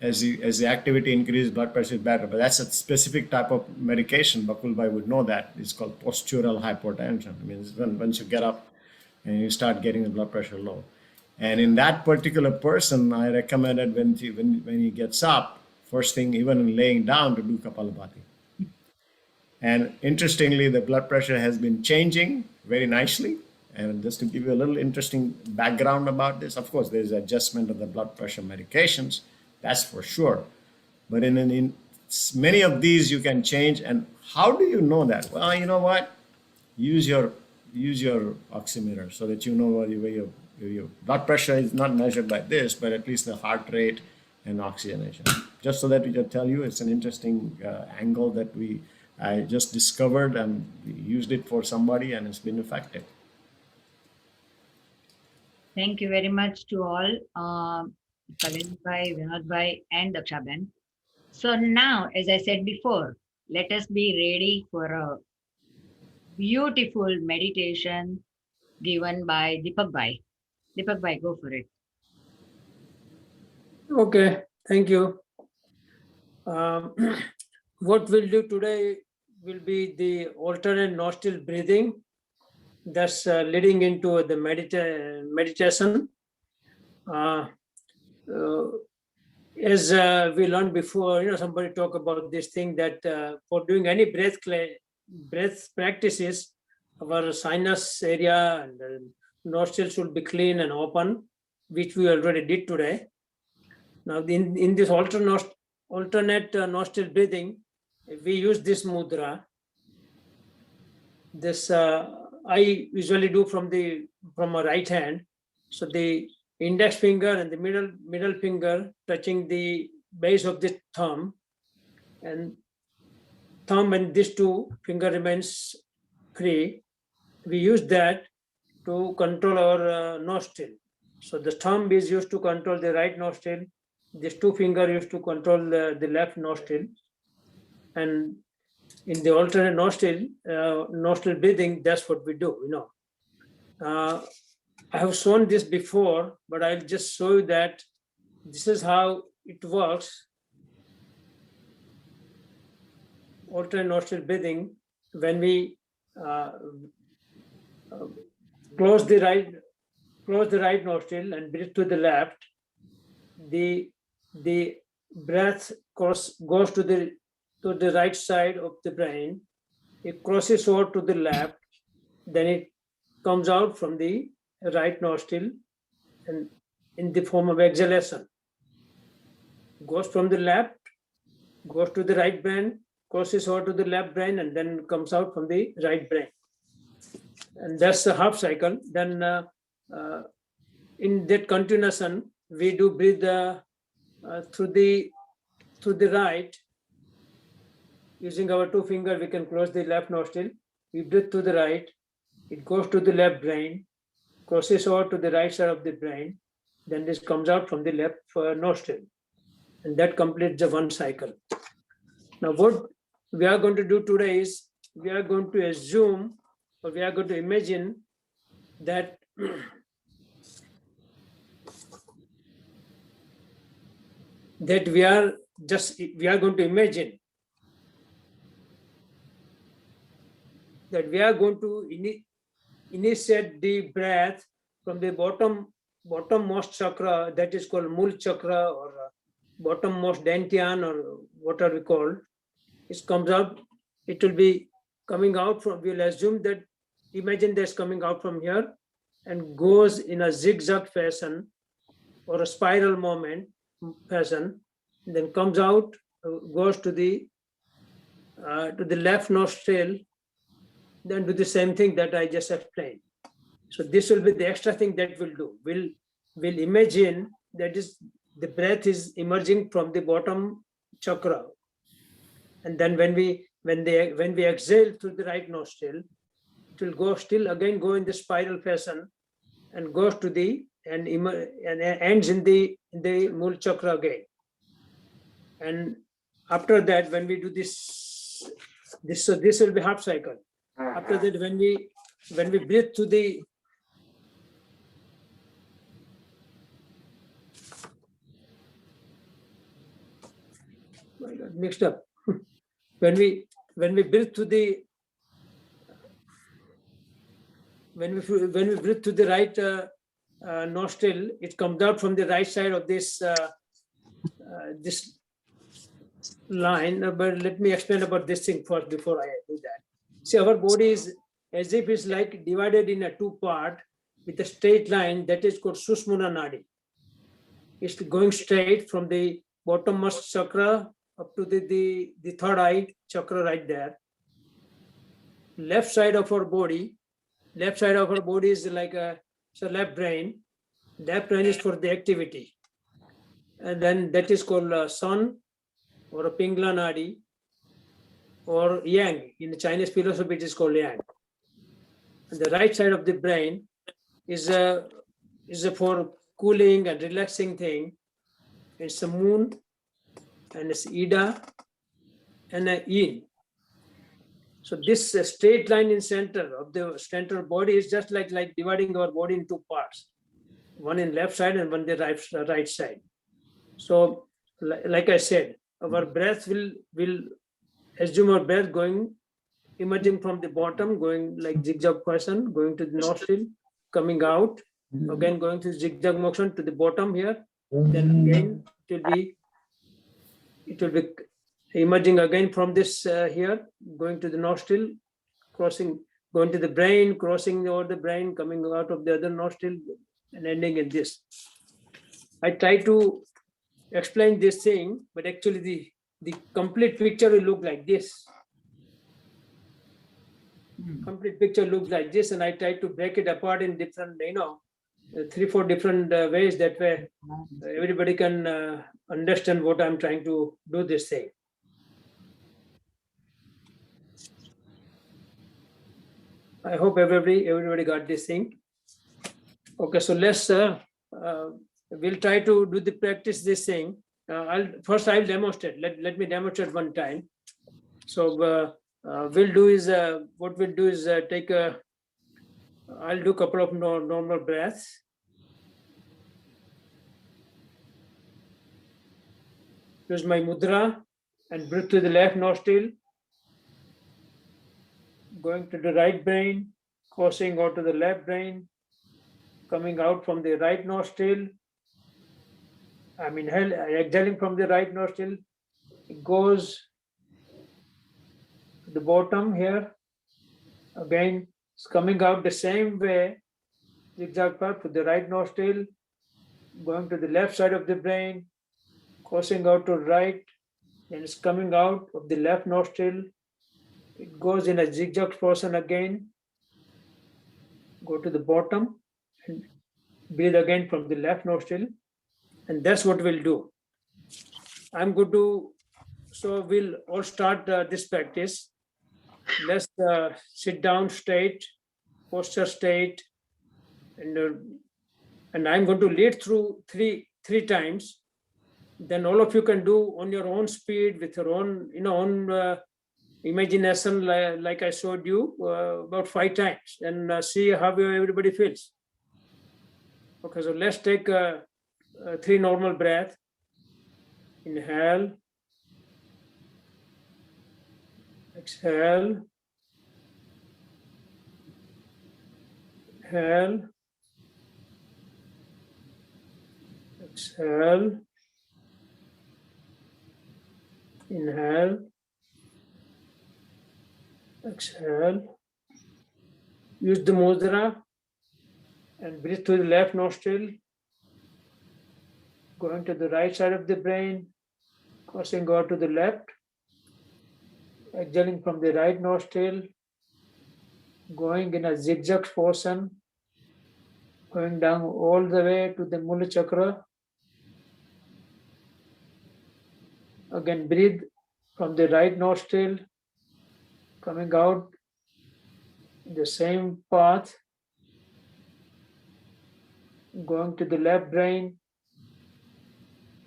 As the activity increases, blood pressure is better. But that's a specific type of medication. Bakulbai would know that. It's called postural hypotension. I mean, once you get up and you start getting the blood pressure low. And in that particular person, I recommended when he gets up, first thing, even laying down, to do kapalabhati. And interestingly, the blood pressure has been changing very nicely. And just to give you a little interesting background about this, of course, there's adjustment of the blood pressure medications, that's for sure. But in many of these, you can change. And how do you know that? Well, you know what? Use your oximeter so that you know where your blood pressure is not measured by this, but at least the heart rate and oxygenation. Just so that we can tell you, it's an interesting angle that I just discovered, and we used it for somebody, and it's been effective. Thank you very much to all, Kalind bhai, Vinod bhai, and Dakshaban. So now, as I said before, let us be ready for a beautiful meditation given by Deepak bhai. Deepak bhai, go for it. Okay, thank you. What we'll do today will be the alternate nostril breathing. That's leading into the meditation. As we learned before, somebody talked about this thing that for doing any breath practices, our sinus area and the nostril should be clean and open, which we already did today. Now, in this alternate nostril breathing, we use this mudra. This I usually do from my right hand. So the index finger and the middle finger touching the base of the thumb, and this two finger remains free. We use that to control our nostril. So the thumb is used to control the right nostril. These two fingers used to control the left nostril. And in the alternate nostril breathing, that's what we do. I have shown this before, but I'll just show you that this is how it works. Alternate nostril breathing, when we close the right nostril and breathe to the left, the breath goes to the right side of the brain. It crosses over to the left, then it comes out from the right nostril and in the form of exhalation. Goes from the left, goes to the right brain, crosses over to the left brain, and then comes out from the right brain. And that's the half cycle. Then in that continuation, we do breathe through the right, Using our two fingers, we can close the left nostril. We breathe to the right. It goes to the left brain, crosses over to the right side of the brain. Then this comes out from the left nostril. And that completes the one cycle. Now, what we are going to do today is we are going to assume, or we are going to imagine that that we are going to imagine that we are going to initiate the breath from the bottommost chakra, that is called Mul chakra, or bottommost dantian, or what are we called. It comes out, it will be coming out from, we'll assume that, imagine that's coming out from here and goes in a zigzag fashion or a spiral movement fashion, then comes out, goes to the left nostril, then do the same thing that I just explained. So this will be the extra thing that we'll do. We'll imagine that is the breath is emerging from the bottom chakra, and then when we exhale through the right nostril, it will go go in the spiral fashion and goes to the and ends in the Mul chakra again. And after that, when we do this will be half cycle. After that, when we breathe to the mixed up. when we breathe to the when we breathe to the right nostril, it comes out from the right side of this this line. But let me explain about this thing first before I do that. See, our body is as if it's like divided in a two part with a straight line that is called Sushmana Nadi. It's going straight from the bottommost chakra up to the third eye chakra right there. Left side of our body is like left brain. Left brain is for the activity. And then that is called sun or a Pingla Nadi or yang. In the Chinese philosophy, it is called yang. And the right side of the brain is a for cooling and relaxing thing. It's a moon and it's Ida and a yin. So this straight line in center of the center body is just like dividing our body into two parts, one in left side and one the right side. So like I said, our breath will assume our breath emerging from the bottom, going like zigzag fashion, going to the nostril, coming out, again going to zigzag motion to the bottom here, then again it will be emerging again from this here, going to the nostril, going to the brain, crossing over the brain, coming out of the other nostril, and ending in this. I try to explain this thing, but actually the complete picture will look like this. Complete picture looks like this, and I try to break it apart in different, 3-4 different ways. That way, everybody can understand what I'm trying to do this thing. I hope everybody got this thing. Okay, so let's we'll try to do the practice this thing. I'll demonstrate. Let me demonstrate one time. So what we'll do is take I'll do a couple of normal breaths. Use my mudra and breathe to the left nostril, going to the right brain, crossing out to the left brain, coming out from the right nostril. I'm exhaling from the right nostril. It goes to the bottom here. Again, it's coming out the same way, zigzag path to the right nostril, going to the left side of the brain, crossing out to right, then it's coming out of the left nostril. It goes in a zigzag fashion again, go to the bottom and breathe again from the left nostril. And that's what we'll do. I'm going to So we'll all start this practice. Let's sit down straight, posture straight, and I'm going to lead through three times. Then all of you can do on your own speed with your own, own imagination, like I showed you about 5 times, and see how everybody feels. Okay, so let's take 3 normal breath. Inhale, exhale, inhale, exhale, inhale, exhale. Use the mudra and breathe through the left nostril, going to the right side of the brain, crossing over to the left, exhaling from the right nostril, going in a zigzag motion, going down all the way to the Mula chakra. Again, breathe from the right nostril, coming out the same path, going to the left brain,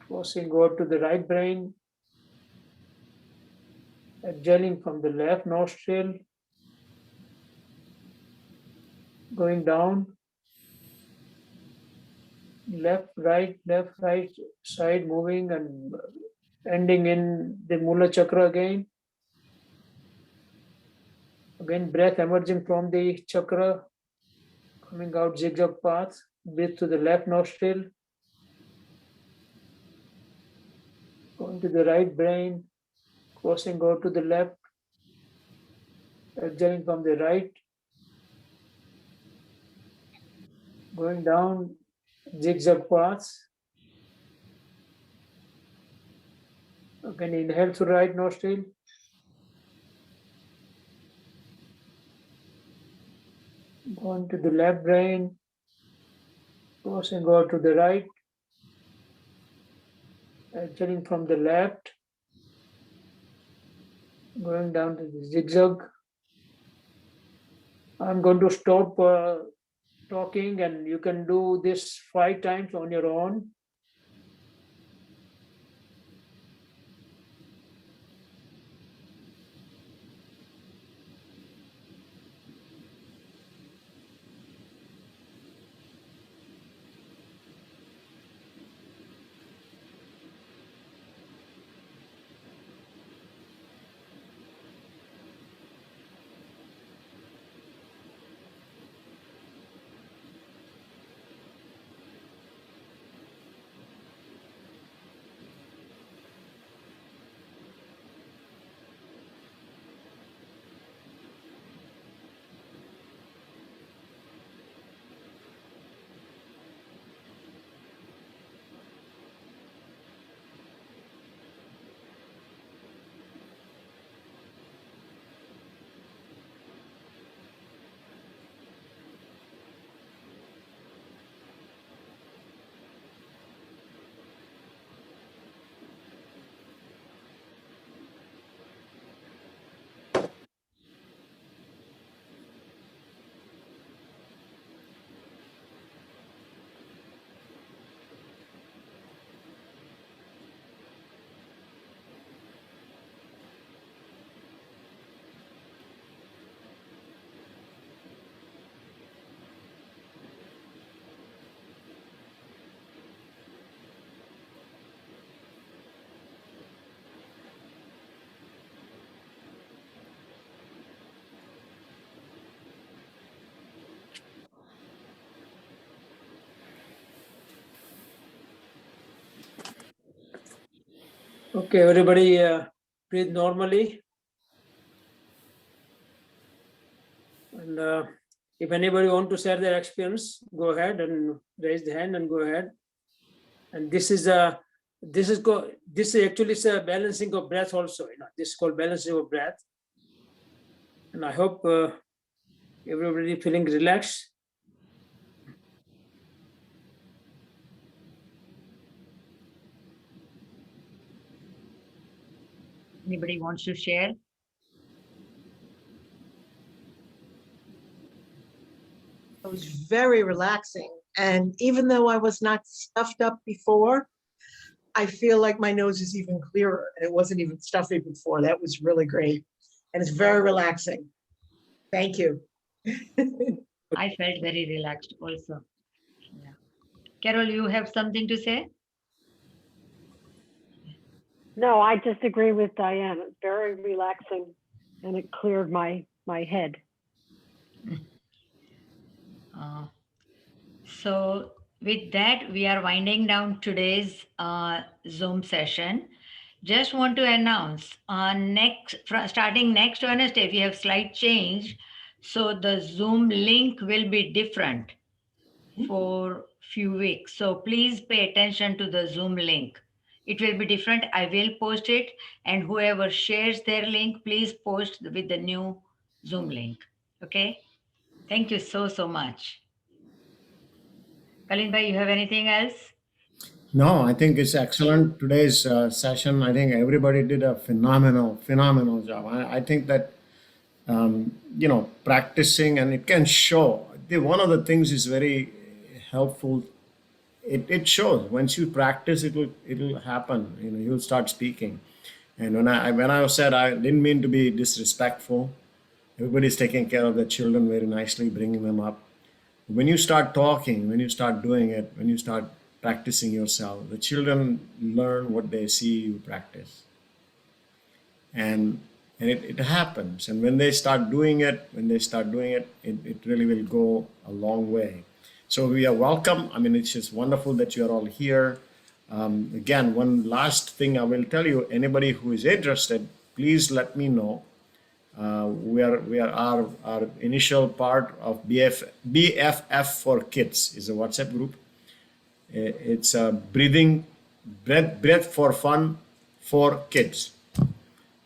crossing over to the right brain, exhaling from the left nostril, going down, left, right side moving and ending in the Mula chakra again. Again, breath emerging from the chakra, coming out zigzag path, breathe to the left nostril, going to the right brain, crossing over to the left, exhaling from the right, going down zigzag paths. Again, inhale through right nostril, going to the left brain, crossing over to the right, exhaling from the left, going down to the zigzag. I'm going to stop talking, and you can do this 5 times on your own. Okay, everybody breathe normally. And if anybody want to share their experience, go ahead and raise the hand and go ahead. And this is actually a balancing of breath also. This is called balancing of breath. And I hope everybody feeling relaxed. Anybody wants to share? It was very relaxing. And even though I was not stuffed up before, I feel like my nose is even clearer and it wasn't even stuffy before. That was really great. And it's very relaxing. Thank you. I felt very relaxed also. Yeah. Carol, you have something to say? No, I just agree with Diane. It's very relaxing and it cleared my head. So with that, we are winding down today's Zoom session. Just want to announce starting next Wednesday, we have slight change. So the Zoom link will be different for few weeks. So please pay attention to the Zoom link. It will be different. I will post it, and whoever shares their link, please post with the new Zoom link. Okay. Thank you so much. Kalind bhai, you have anything else? No, I think it's excellent. Today's session, I think everybody did a phenomenal job. I think that, practicing and it can show. One of the things is very helpful. It shows once you practice, it'll happen. You'll start speaking. And when I said I didn't mean to be disrespectful, everybody's taking care of their children very nicely, bringing them up. When you start talking, when you start doing it, when you start practicing yourself, the children learn what they see you practice. And it happens. And when they start doing it, it really will go a long way. So we are welcome. I mean, it's just wonderful that you're all here. Again, one last thing I will tell you, anybody who is interested, please let me know. We are our initial part of BFF for Kids is a WhatsApp group. It's a breath for fun for kids.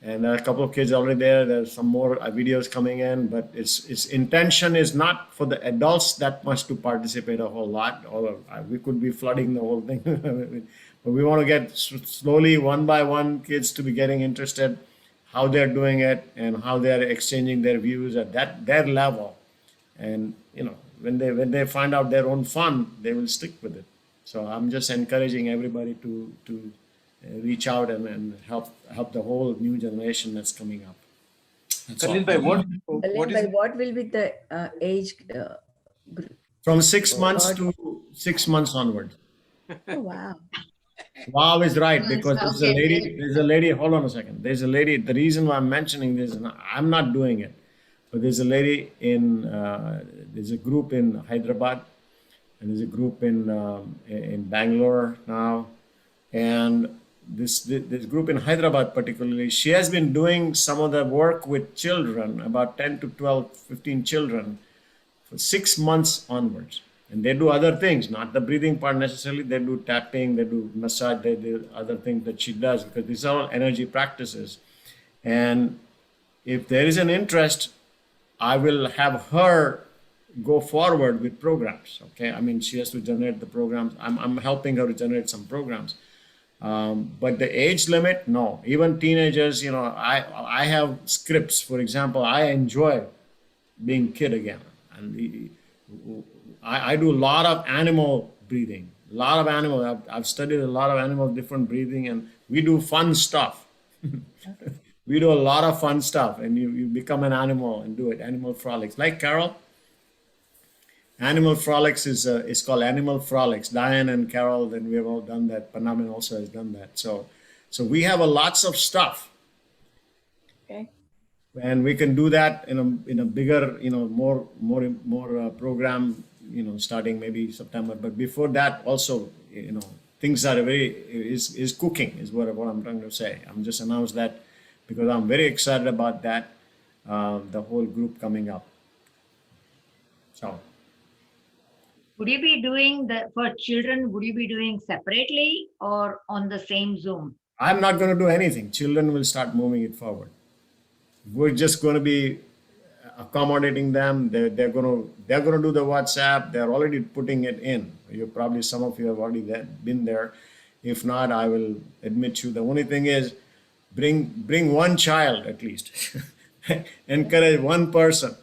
And there are a couple of kids already there. There's some more videos coming in, but its intention is not for the adults that much to participate a whole lot. Or we could be flooding the whole thing. But we want to get slowly, one by one, kids to be getting interested, how they're doing it, and how they're exchanging their views at their level. And when they find out their own fun, they will stick with it. So I'm just encouraging everybody to reach out and help the whole new generation that's coming up. That's all. Kalind bhai, What will be the age group? From 6 months to 6 months onward. Oh, wow. Wow is right, because Okay. there's a lady, hold on a second. There's a lady, the reason why I'm mentioning this, and I'm not doing it, but there's a lady there's a group in Hyderabad, and there's a group in Bangalore now. And this group in Hyderabad particularly, she has been doing some of the work with children, about 10 to 12, 15 children, for 6 months onwards. And they do other things, not the breathing part necessarily. They do tapping, they do massage, they do other things that she does, because these are all energy practices. And if there is an interest, I will have her go forward with programs. Okay, I mean, she has to generate the programs. I'm helping her to generate some programs. But the age limit, no. Even teenagers, I have scripts. For example, I enjoy being kid again, and I do a lot of animal breathing. A lot of animal. I've studied a lot of animal different breathing, and we do fun stuff. We do a lot of fun stuff, and you become an animal and do it. Animal frolics, like Carol. Animal frolics is called Animal Frolics. Diane and Carol, then we have all done that. Panamin also has done that. So we have lots of stuff. Okay. And we can do that in a bigger, more program, starting maybe September. But before that, also, things are is cooking is what I'm trying to say. I'm just announced that because I'm very excited about that, the whole group coming up. So. Would you be doing for children, would you be doing separately or on the same Zoom? I'm not going to do anything. Children will start moving it forward. We're just going to be accommodating them. They're going to do the WhatsApp. They're already putting it in. Some of you have already been there. If not, I will admit you. The only thing is, Bring one child at least. Encourage one person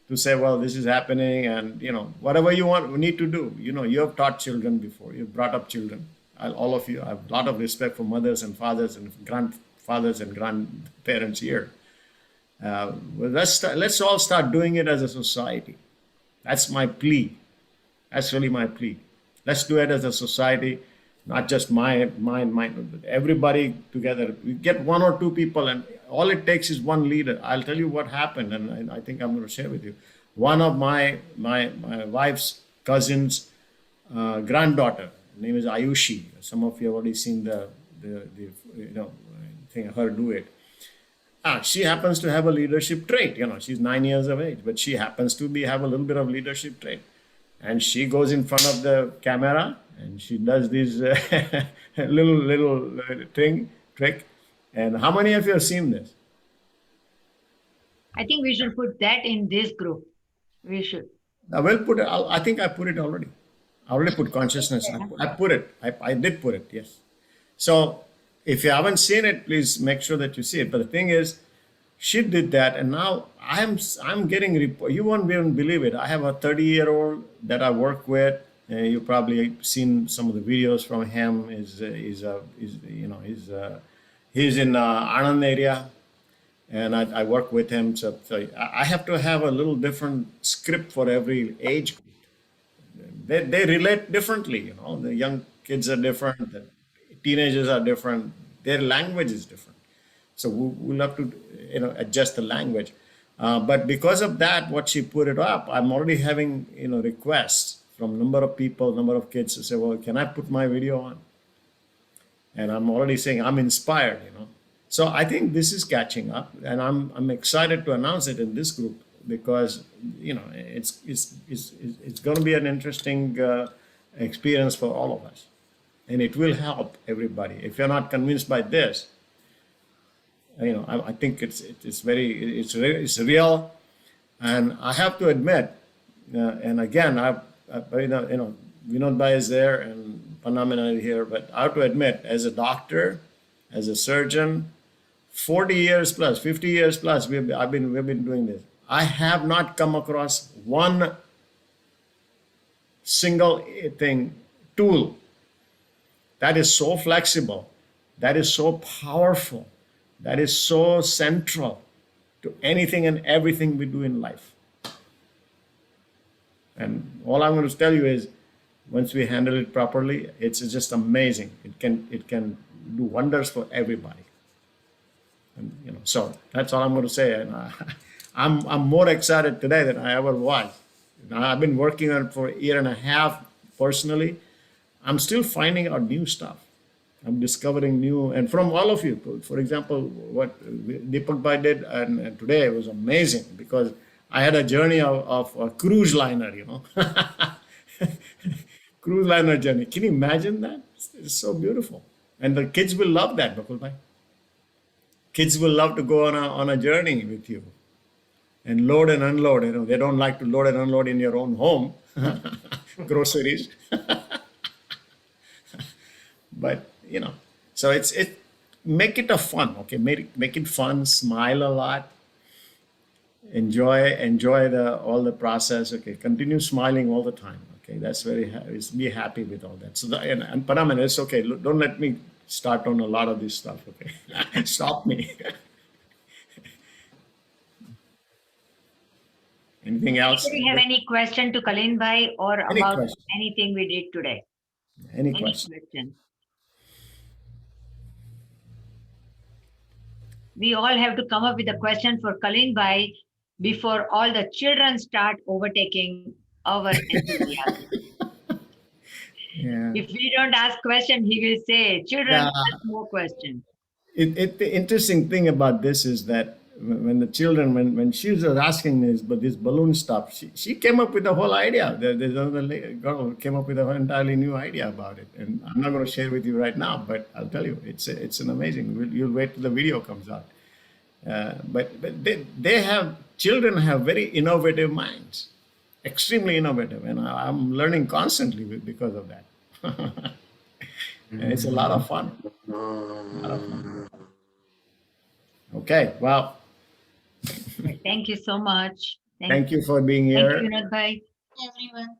to say, well, this is happening, and whatever you need to do. You have taught children before. You've brought up children. All of you. I have a lot of respect for mothers and fathers and grandfathers and grandparents here. Well, let's all start doing it as a society. That's my plea. That's really my plea. Let's do it as a society, not just mine, but everybody together. We get one or two people, and all it takes is one leader. I'll tell you what happened, and I think I'm going to share with you. One of my wife's cousin's granddaughter, her name is Ayushi. Some of you have already seen the thing, her do it. She happens to have a leadership trait. She's 9 years of age, but she happens to have a little bit of leadership trait. And she goes in front of the camera and she does this little trick. And how many of you have seen this? I think we should put that in this group. We should. I will put it. I think I put it already. I already put consciousness. I put it. I did put it. Yes. So if you haven't seen it, please make sure that you see it. But the thing is, she did that, and now I'm getting report. You won't even believe it. I have a 30-year-old that I work with. You probably seen some of the videos from him. He's in Anand area, and I work with him. So I have to have a little different script for every age group. They relate differently. The young kids are different. The teenagers are different. Their language is different. So we'll have to adjust the language. But because of that, what she put it up, I'm already having requests from number of people, number of kids to say, well, can I put my video on? And I'm already saying I'm inspired. So I think this is catching up, and I'm excited to announce it in this group because it's going to be an interesting experience for all of us, and it will help everybody. If you're not convinced by this, I think it's real, and I have to admit, and again, Vinod Bhai is there and Panamina is here, but I have to admit, as a doctor, as a surgeon, 40 years plus, 50 years plus, we've been doing this. I have not come across one single tool that is so flexible, that is so powerful, that is so central to anything and everything we do in life. And all I'm going to tell you is, once we handle it properly, it's just amazing. It can do wonders for everybody. And so that's all I'm going to say. And I'm more excited today than I ever was. I've been working on it for a year and a half personally. I'm still finding out new stuff. I'm discovering new, and from all of you. For example, what Deepak Bhai did and today was amazing, because I had a journey of a cruise liner, cruise liner journey. Can you imagine that? It's so beautiful. And the kids will love that, Bakul Bhai. Kids will love to go on a journey with you and load and unload. They don't like to load and unload in your own home, groceries. But so make it a fun, okay? Make it fun. Smile a lot. Enjoy all the process. Okay, continue smiling all the time. Okay, that's be happy with all that. So and Paraman, it's okay. Don't let me start on a lot of this stuff. Okay, stop me. Anything else? Do we have any question to Kalind Bhai or about question? anything we did today? Any question? We all have to come up with a question for Kalind Bhai before all the children start overtaking our enthusiasm. Yeah. If we don't ask question, he will say, children, ask more questions. The interesting thing about this is that when she was asking this balloon stuff, she came up with the whole idea. There's another girl who came up with an entirely new idea about it, and I'm not going to share with you right now, but I'll tell you, it's an amazing. You'll wait till the video comes out. But children have very innovative minds, extremely innovative, and I'm learning constantly because of that. And it's a lot of fun. Okay, well, Thank you so much. thank you for being Thank here. you, Vinod bhai. Everyone.